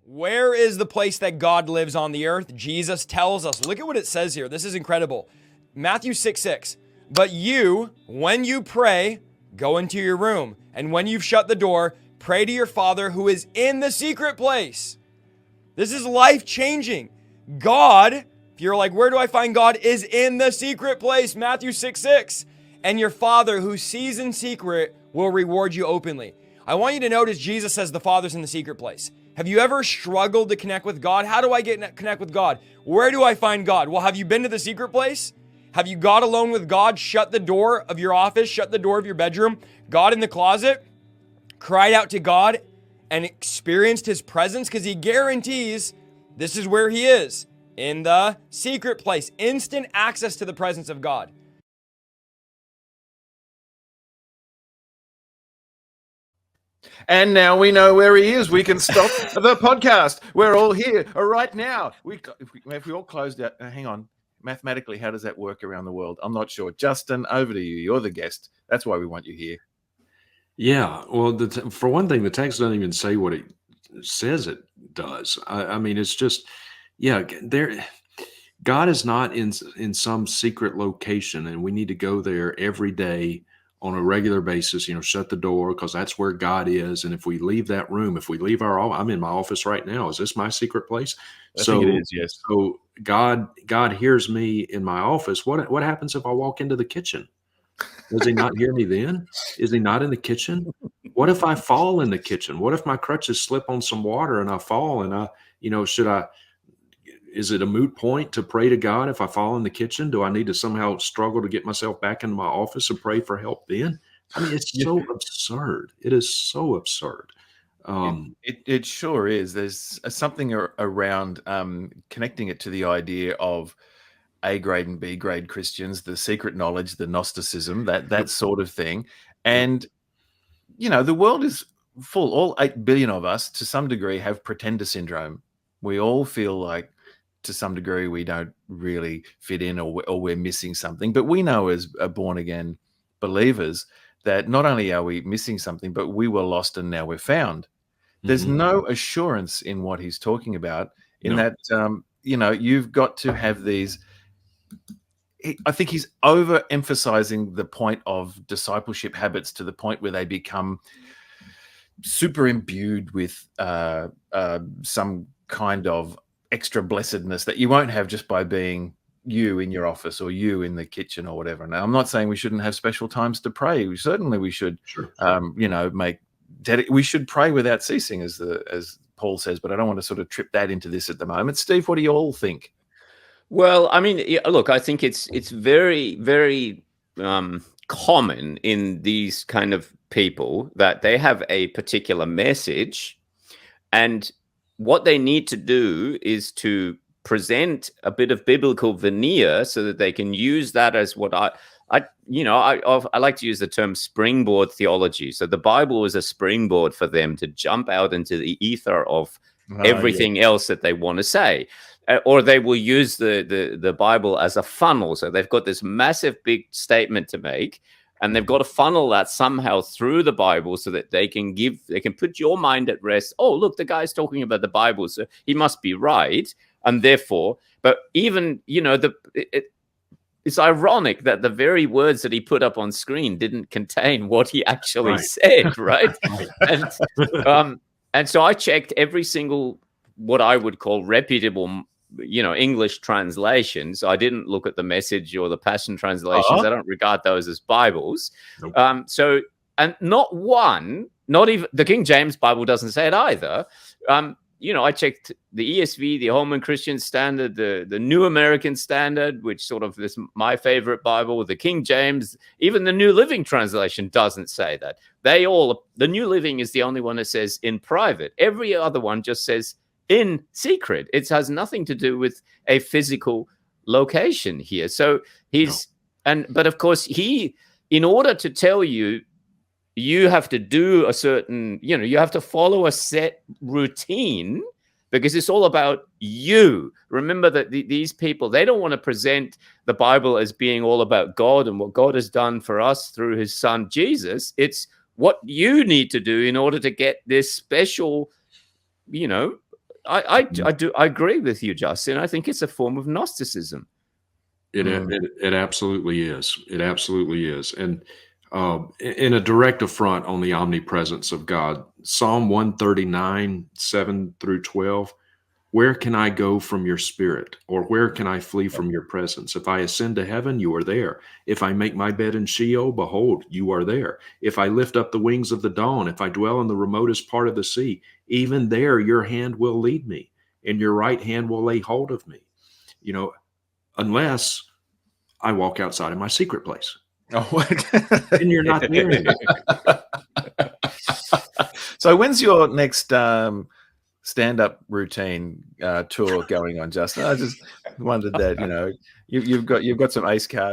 Where is the place that God lives on the earth? Jesus tells us. Look at what it says here. This is incredible. Matthew 6:6. But you, when you pray, go into your room, and when you've shut the door, pray to your Father who is in the secret place. This is life-changing. God, if you're like, where do I find God, is in the secret place. Matthew 6:6. And your Father who sees in secret will reward you openly. I want you to notice Jesus says the Father's in the secret place. Have you ever struggled to connect with God? How do I connect with God? Where do I find God? Well, have you been to the secret place? Have you got alone with God, shut the door of your office, shut the door of your bedroom, got in the closet, cried out to God, and experienced his presence? Because he guarantees this is where he is, in the secret place. Instant access to the presence of God. And now we know where he is. We can stop the podcast. We're all here right now. If we all closed out, hang on. Mathematically, how does that work around the world? I'm not sure. Justin, over to you. You're the guest. That's why we want you here. Yeah. Well, for one thing, the text doesn't even say what it says it does. I mean, it's just, God is not in some secret location, and we need to go there every day on a regular basis, shut the door, because that's where God is. And if we leave that room, if we leave I'm in my office right now. Is this my secret place? I think it is, yes. So God hears me in my office. What happens if I walk into the kitchen? Does he not hear me then? Is he not in the kitchen? What if I fall in the kitchen? What if my crutches slip on some water and I fall and is it a moot point to pray to God if I fall in the kitchen? Do I need to somehow struggle to get myself back into my office and pray for help then? I mean, it's so absurd. It is so absurd. It sure is. There's something around connecting it to the idea of A grade and B grade Christians, the secret knowledge, the Gnosticism, that sort of thing. And, the world is full. All 8 billion of us, to some degree, have pretender syndrome. We all feel like, to some degree, we don't really fit in or we're missing something. But we know as born-again believers that not only are we missing something, but we were lost and now we're found. There's no assurance in what he's talking about that, you've got to have these. I think he's overemphasizing the point of discipleship habits to the point where they become super imbued with some kind of extra blessedness that you won't have just by being you in your office or you in the kitchen or whatever. Now, I'm not saying we shouldn't have special times to pray. We should, we should pray without ceasing, as Paul says, but I don't want to sort of trip that into this at the moment. Steve, what do you all think? Well, I mean, look, I think it's very, very common in these kind of people that they have a particular message, and what they need to do is to present a bit of biblical veneer so that they can use that as what I like to use the term springboard theology. So the Bible is a springboard for them to jump out into the ether of everything else that they want to say. Or they will use the Bible as a funnel. So they've got this massive big statement to make, and they've got to funnel that somehow through the Bible so that they can put your mind at rest. Oh, look, the guy's talking about the Bible, so he must be right. And therefore, but even, it's ironic that the very words that he put up on screen didn't contain what he actually said, right? And so I checked every single, what I would call reputable, English translations. I didn't look at the Message or the Passion translations. I don't regard those as Bibles. Nope. And not even the King James Bible doesn't say it either. I checked the ESV, the Holman Christian Standard, the New American Standard, which sort of is my favorite Bible, the King James, even the New Living Translation doesn't say that. The New Living is the only one that says in private. Every other one just says in secret. It has nothing to do with a physical location here. So but of course in order to tell you, you have to do a certain, you have to follow a set routine, because it's all about you. Remember that these people, they don't want to present the Bible as being all about God and what God has done for us through his son, Jesus. It's what you need to do in order to get this special, I agree with you, Justin. I think it's a form of Gnosticism. It absolutely is. It absolutely is. And in a direct affront on the omnipresence of God, Psalm 139, 7 through 12, where can I go from your spirit? Or where can I flee from your presence? If I ascend to heaven, you are there. If I make my bed in Sheol, behold, you are there. If I lift up the wings of the dawn, if I dwell in the remotest part of the sea, even there your hand will lead me, and your right hand will lay hold of me. You know, unless I walk outside in my secret place. Oh, And you're not there anymore. So when's your next stand-up routine tour going on, Justin? I just wondered that, you've got some ace cards.